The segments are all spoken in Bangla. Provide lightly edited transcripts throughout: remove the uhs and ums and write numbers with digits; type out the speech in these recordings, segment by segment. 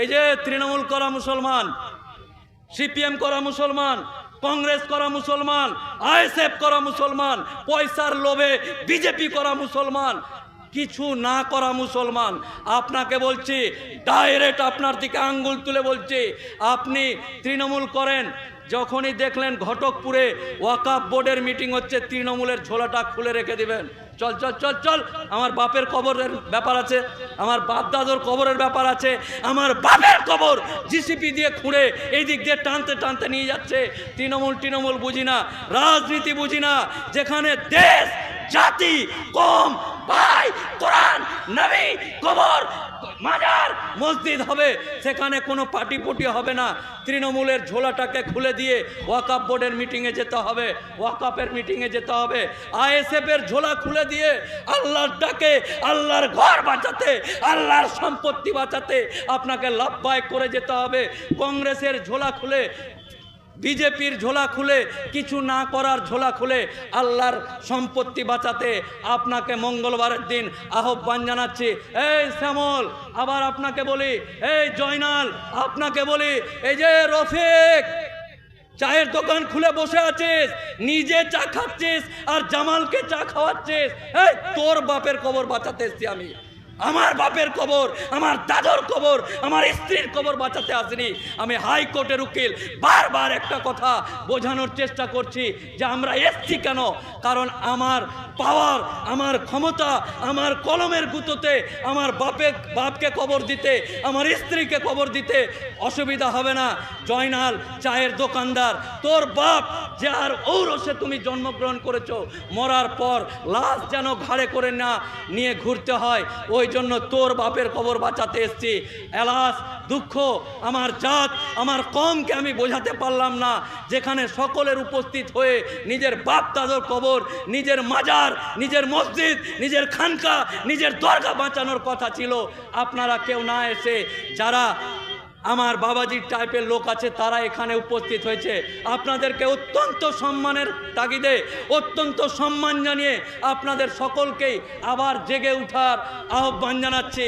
এই যে তৃণমূল করা মুসলমান, সিপিএম করা মুসলমান, কংগ্রেস করা মুসলমান, আইএসএফ করা মুসলমান, পয়সার লোভে বিজেপি করা মুসলমান, কিছু না করা মুসলমান, আপনাকে বলছি ডাইরেক্ট আপনার দিকে আঙ্গুল তুলে বলছি, আপনি তৃণমূল করেন। যখনই দেখলেন ঘটকপুরে ওয়াকাফ বোর্ডের মিটিং হচ্ছে, তৃণমূলের ঝোলাটা খুলে রেখে দিবেন। চল চল চল চল, আমার বাপের কবরের ব্যাপার আছে, আমার বাপ দাদুর কবরের ব্যাপার আছে, আমার বাপের কবর জিসিপি দিয়ে খুঁড়ে এই দিক দিয়ে টানতে টানতে নিয়ে যাচ্ছে। তৃণমূল বুঝি না, রাজনীতি বুঝি না, যেখানে দেশ জাতি কম ভাই কোরআন নবী কবর মাজার মসজিদ হবে, সেখানে কোনো পাটিপুটি হবে না। তৃণমূলের ঝোলাটাকে খুলে দিয়ে ওয়াকাফ বোর্ডের মিটিংয়ে যেতে হবে, ওয়াকাফের মিটিংয়ে যেতে হবে। আইএসএফের ঝোলা খুলে দিয়ে আল্লাহর ডাকে, আল্লাহর ঘর বাঁচাতে, আল্লাহর সম্পত্তি বাঁচাতে আপনাকে লাভবাই করে যেতে হবে। কংগ্রেসের ঝোলা খুলে, বিজেপির ঝোলা খুলে, কিছু না করার ঝোলা খুলে আল্লাহর সম্পত্তি বাঁচাতে আপনাকে মঙ্গলবারের দিন আহ্বান জানাচ্ছি। এই শ্যামল, আবার আপনাকে বলি, এই জয়নাল আপনাকে বলি, এই যে রফিক, চায়ের দোকান খুলে বসে আছিস, নিজে চা খাচ্ছিস আর জামালকে চা খাওয়াচ্ছিস। এই তোর বাপের কবর বাঁচাতে এসছি আমি, আমার বাপের কবর, আমার দাদুর কবর, আমার স্ত্রীর কবর বাঁচাতে আসিনি। আমি হাইকোর্টের উকিল, বারবার একটা কথা বোঝানোর চেষ্টা করছি যে আমরা এসছি কেন, কারণ আমার পাওয়ার, আমার ক্ষমতা, আমার কলমের গুঁতোতে আমার বাপকে কবর দিতে, আমার স্ত্রীকে কবর দিতে অসুবিধা হবে না। জয়নাল চায়ের দোকানদার, তোর বাপ যার ঔরসে তুমি জন্মগ্রহণ করেছো, মরার পর লাশ যেন ঘাড়ে করে না নিয়ে ঘুরতে হয়, ওই জন্য তোর বাপের কবর বাঁচাতে এসছি। এলাস দুঃখ, আমার জাত, আমার কমকে আমি বোঝাতে পারলাম না, যেখানে সকলের উপস্থিত হয়ে নিজের বাপ দাদুর কবর, নিজের মাজার, নিজের মসজিদ, নিজের খানকা, নিজের দরগা বাঁচানোর কথা ছিল, আপনারা কেউ না এসে যারা আমার বাবাজির টাইপের লোক আছে তারা এখানে উপস্থিত হয়েছে। আপনাদেরকে অত্যন্ত সম্মানের তাগিদে, অত্যন্ত সম্মান জানিয়ে আপনাদের সকলকেই আবার জেগে ওঠার আহ্বান জানাচ্ছি।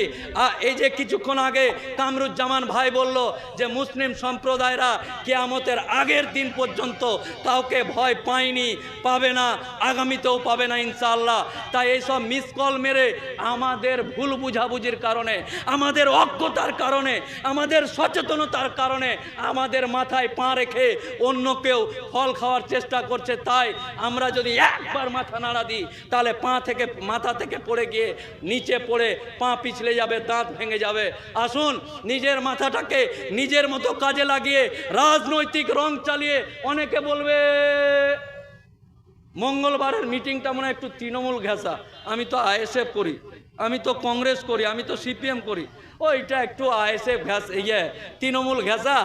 এই যে কিছুক্ষণ আগে কামরুজ্জামান ভাই বলল যে মুসলিম সম্প্রদায়রা কিয়ামতের আগের দিন পর্যন্ত কাউকে ভয় পায়নি, পাবে না, আগামীতেও পাবে না ইনশাআল্লাহ। তাই এইসব মিস কল মেরে আমাদের ভুল বুঝাবুঝির কারণে, আমাদের অজ্ঞতার কারণে, আমাদের সচেতনতার কারণে আমাদের মাথায় পা রেখে অন্য কেউ ফল খাওয়ার চেষ্টা করছে। তাই আমরা যদি একবার মাথা নাড়া দিই তাহলে মাথা থেকে পড়ে গিয়ে নিচে পড়ে পা পিছলে যাবে, দাঁত ভেঙে যাবে। আসুন নিজের মাথাটাকে নিজের মতো কাজে লাগিয়ে রাজনৈতিক রং চালিয়ে, অনেকে বলবে মঙ্গলবারের মিটিংটা মনে হয় একটু তৃণমূল ঘেঁষা, আমি তো আইএসএফ করি, আমি তো কংগ্রেস করি, আমি তো সিপিএম করি, ওইটা একটু আইএসএফ ঘেঁষ, তৃণমূল ঘেঁষা।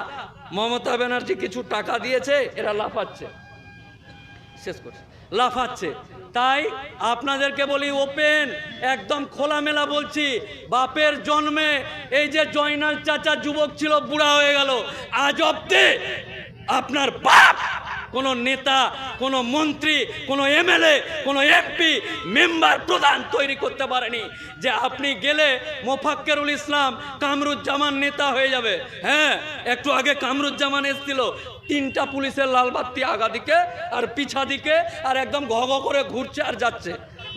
মমতা ব্যানার্জি কিছু টাকা দিয়েছে, এরা লাফাচ্ছে, শেষ করছে, লাফাচ্ছে। তাই আপনাদেরকে বলি ওপেন, একদম খোলামেলা বলছি, বাপের জন্মে এই যে জয়নাল চাচা যুবক ছিল, বুড়া হয়ে গেল, আজ অব্দি আপনার বাপ কোনো নেতা, কোনো মন্ত্রী, কোনো এমএলএ, কোনো এমপি, মেম্বার, প্রধান তৈরি করতে পারেনি যে আপনি গেলে মোফাক্কেরুল ইসলাম, কামরুজ্জামান নেতা হয়ে যাবে। হ্যাঁ, একটু আগে কামরুজ্জামান এসেছিল, 3টা পুলিশের লাল বাতি আগা দিকে আর পিছা দিকে, আর একদম ঘ ঘ করে ঘুরছে আর যাচ্ছে।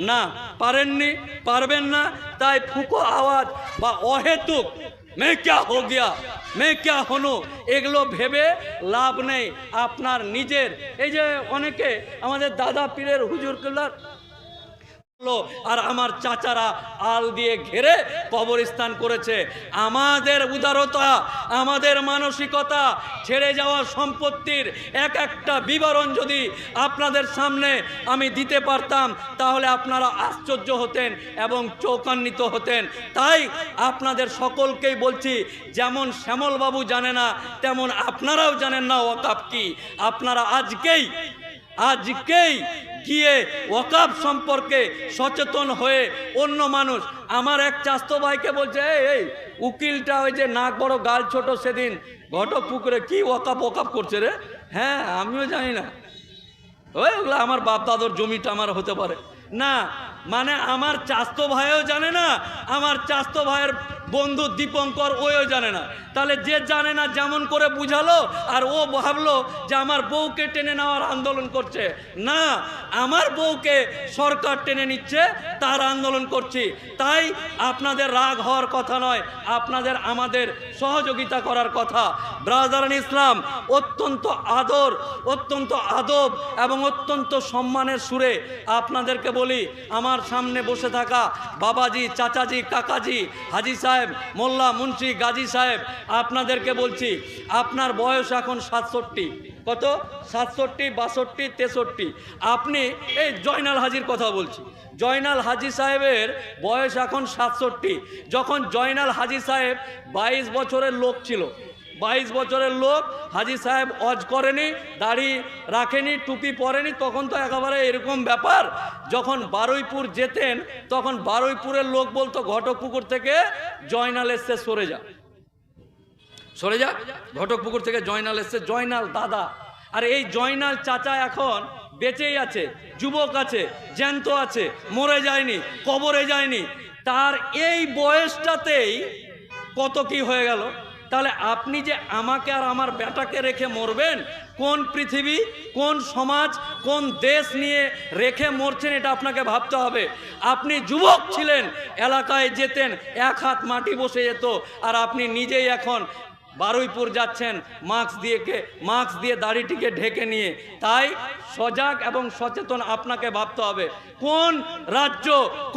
না, পারেননি, পারবেন না। তাই ফুঁকো আওয়াজ বা অহেতুক मैं क्या हो गया, मैं क्या হনু, এগুলো ভেবে লাভ নেই। আপনার নিজের, এই যে অনেকে আমাদের দাদা পীরের হুজুর কেবলার আর আমার চাচারা আল দিয়ে ঘেরে কবরস্থান করেছে। আমাদের উদারতা, আমাদের মানসিকতা, ছেড়ে যাওয়া সম্পত্তির এক একটা বিবরণ যদি আপনাদের সামনে আমি দিতে পারতাম তাহলে আপনারা আশ্চর্য হতেন এবং চৌকান্বিত হতেন। তাই আপনাদের সকলকেই বলছি, যেমন শ্যামলবাবু জানে না তেমন আপনারাও জানেন না ওয়াকাফ কি। আপনারা আজকেই গিয়ে ওয়াকাফ সম্পর্কে সচেতন হয়ে অন্য মানুষ, আমার এক চাস্তো ভাইকে বলছে, এই উকিলটা ওই যে নাক বড় গাল ছোট সেদিন ঘটকপুকুরে কি ওয়াকাফ করছে রে। হ্যাঁ, আমিও জানি না, ওইগুলো আমার বাপ দাদুর জমিটা আমার হতে পারে না, মানে আমার চাস্তো ভাইও জানে না, আমার চাস্তো ভাইয়ের বন্ধু দীপঙ্কর ওও জানে না। তাহলে যে জানে না যেমন করে বুঝালো, আর ও ভাবলো যে আমার বউকে টেনে নেওয়ার আন্দোলন করছে। না, আমার বউকে সরকার টেনে নিচ্ছে, তার আন্দোলন করছি। তাই আপনাদের রাগ হওয়ার কথা নয়, আপনাদের আমাদের সহযোগিতা করার কথা। ব্রাদারান ইসলাম, অত্যন্ত আদর, অত্যন্ত আদব এবং অত্যন্ত সম্মানের সুরে আপনাদেরকে বলি, আমার সামনে বসে থাকা বাবাজি, চাচাজি, কাকাজি, হাজি সাহেব, মোল্লা, মুন্সি, গাজী সাহেব, আপনাদেরকে বলছি, আপনার বয়স এখন 67। কত? 67, 62, 63। আপনি এই জয়নাল হাজির কথা বলছি, জয়নাল হাজি সাহেবের বয়স এখন 67। যখন জয়নাল হাজি সাহেব 22 বছরের লোক ছিল, 22 বছরের লোক, হাজি সাহেব অজ করেনি, দাড়ি রাখেনি, টুপি পরেনি, তখন তো একেবারে এরকম ব্যাপার। যখন বারুইপুর যেতেন তখন বারুইপুরের লোক বলতো ঘটকপুকুর থেকে জয়নাল এসছে, সরে যা, সরে যা, ঘটকপুকুর থেকে জয়নাল এসছে, জয়নাল দাদা। আর এই জয়নাল চাচা এখন বেঁচেই আছে, যুবক আছে, জ্যান্ত আছে, মরে যায়নি, কবরে যায়নি। তার এই বয়সটাতেই কত কি হয়ে গেল। তাহলে আপনি যে আমাকে আর আমার বেটাকে রেখে মরবেন, কোন পৃথিবী, কোন সমাজ, কোন দেশ নিয়ে রেখে মরছেন, এটা আপনাকে ভাবতে হবে। আপনি যুবক ছিলেন, এলাকায় যেতেন, এক হাত মাটি বসে যেত, আর আপনি নিজেই এখন বারুইপুর যাচ্ছেন মাস্ক দিয়ে দাড়িটিকে ঢেকে নিয়ে। তাই সজাগ এবং সচেতন আপনাকে ভাবতে হবে, কোন রাজ্য,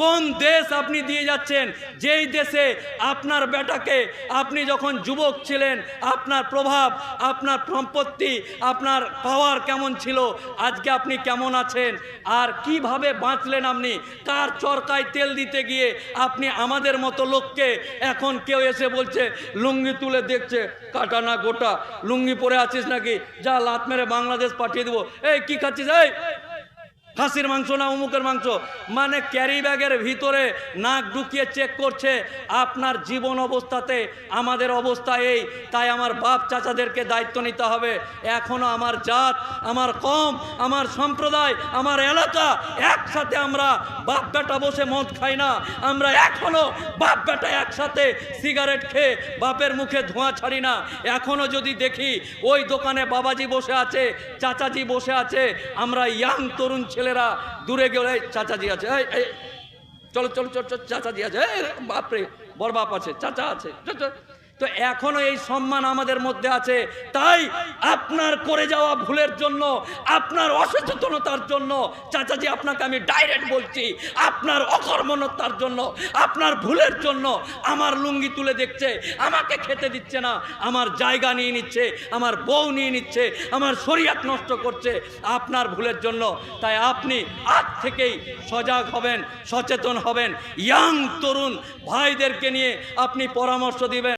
কোন দেশ আপনি দিয়ে যাচ্ছেন। যেই দেশে আপনার বেটাকে, আপনি যখন যুবক ছিলেন, আপনার প্রভাব, আপনার সম্পত্তি, আপনার পাওয়ার কেমন ছিল, আজকে আপনি কেমন আছেন, আর কিভাবে বাঁচলেন, আপনি কার চরকায় তেল দিতে গিয়ে আপনি আমাদের মতো লোককে এখন কেউ এসে বলছে, লুঙ্গি তুলে দেখছে, কাটা না গোটা, লুঙ্গি পরে আছিস নাকি, যা লাত মেরে বাংলাদেশ পাঠিয়ে দেবো, এই কি খাচ্ছিস, এই খাসির মাংস না অমুকের মাংস, মানে ক্যারি ব্যাগের ভিতরে নাক ঢুকিয়ে চেক করছে। আপনার জীবন অবস্থাতে আমাদের অবস্থা এই। তাই আমার বাপ চাচাদেরকে দায়িত্ব নিতে হবে। এখনো আমার জাত, আমার কম, আমার সম্প্রদায়, আমার এলাকা একসাথে আমরা বাপ বেটা বসে মদ খাই না। আমরা এখনো বাপ বেটা একসাথে সিগারেট খেয়ে বাপের মুখে ধোঁয়া ছাড়ি না। এখনো যদি দেখি ওই দোকানে বাবাজি বসে আছে, চাচাজি বসে আছে, আমরা ইয়াং তরুণ ছেলেরা দূরে গেলে চাচাজি আছে, চলো চলো চলো, চাচাজি আছে, বাপরে বড় বাপ আছে, চাচা আছে, তো এখনো এই সম্মান আমাদের মধ্যে আছে। তাই আপনার করে যাওয়া ভুলের জন্য, আপনার অসচেতনতার জন্য, চাচাজি আপনাকে আমি ডাইরেক্ট বলছি, আপনার অকর্মণ্যতার জন্য, আপনার ভুলের জন্য আমার লুঙ্গি তুলে দেখছে, আমাকে খেতে দিচ্ছে না, আমার জায়গা নিয়ে নিচ্ছে, আমার বউ নিয়ে নিচ্ছে, আমার শরীয়ত নষ্ট করছে, আপনার ভুলের জন্য। তাই আপনি আজ থেকেই সজাগ হবেন, সচেতন হবেন, ইয়াং তরুণ ভাইদেরকে নিয়ে আপনি পরামর্শ দিবেন।